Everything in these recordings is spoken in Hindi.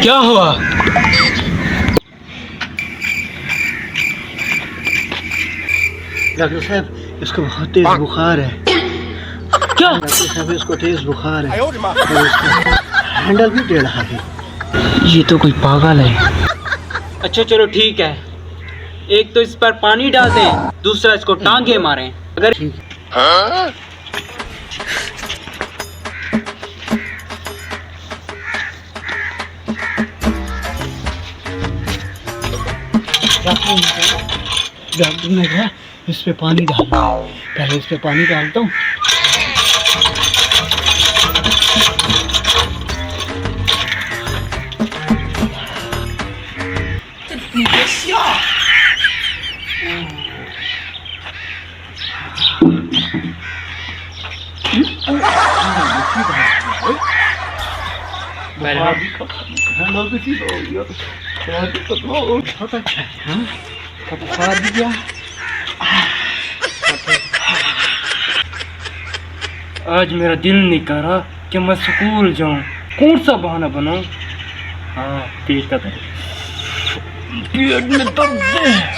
क्या हुआ? डॉक्टर साहब, इसको बहुत तेज बुखार है। क्या? डॉक्टर साहब, इसको तेज बुखार है और इसका हैंडल भी टेढ़ा है। ये तो कोई पागल है। अच्छा चलो ठीक है, एक तो इस पर पानी डाल दें, दूसरा इसको टांगे मारें। अगर डॉक्टर ने कहा इस पे पानी डालना, पहले इस पे पानी डालता हूँ। बहुत अच्छा है। हाँ, बुखार भी गया। आज मेरा दिल नहीं कर रहा कि मैं स्कूल जाऊं। कौन सा बहाना बनाऊं? हाँ, पेट का दर्द, पेट में दर्द है।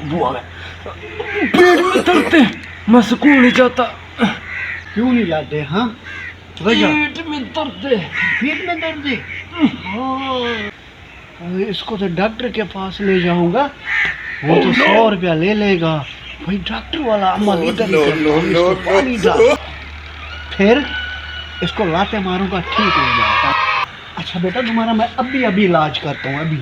बुआ, पेट में दर्द है, मैं स्कूल नहीं जाता। क्यों नहीं जाते? हाँ, वजह पेट में दर्द है। पेट में दर्द है। हाँ, इसको तो डॉक्टर के पास ले जाऊंगा, वो तो 100 रुपया ले लेगा। भाई डॉक्टर वाला अमल इधर ही इसको पानी डाल, फिर इसको लाते मारूंगा, ठीक हो जाएगा। अच्छा बेटा, तुम्हारा मैं अभी इलाज करता हूँ। अभी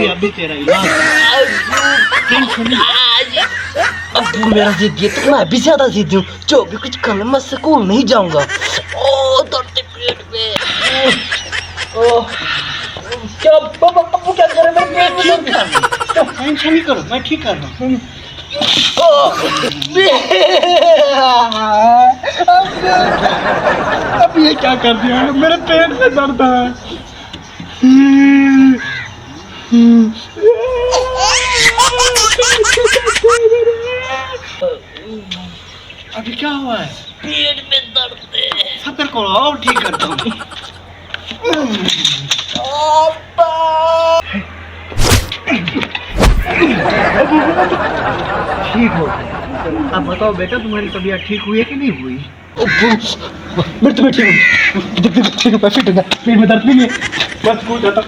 अभी तेरा इलाज। अब्बू मेरा जिद ये तो मैं भी ज्यादा जिद हूँ। जो भी कुछ करना, मैं स्कूल नहीं जाऊंगा। ओ दर्द पेट में। ओ क्या अब्बू क्या कर रहे हैं? मेरे पेट में दर्द। टेंशन नहीं करो, मैं ठीक कर रहा हूँ। अब ये क्या कर दिया? मेरे पेट में दर्द है। अभी क्या हुआ है? पेट में दर्द है। सतर को और ठीक करता हूँ। ठीक हो गया। अब बताओ बेटा, तुम्हारी तबीयत ठीक हुई है कि नहीं हुई? मेरी तो ठीक है, पेट में दर्द नहीं है, मैं स्कूल जाता।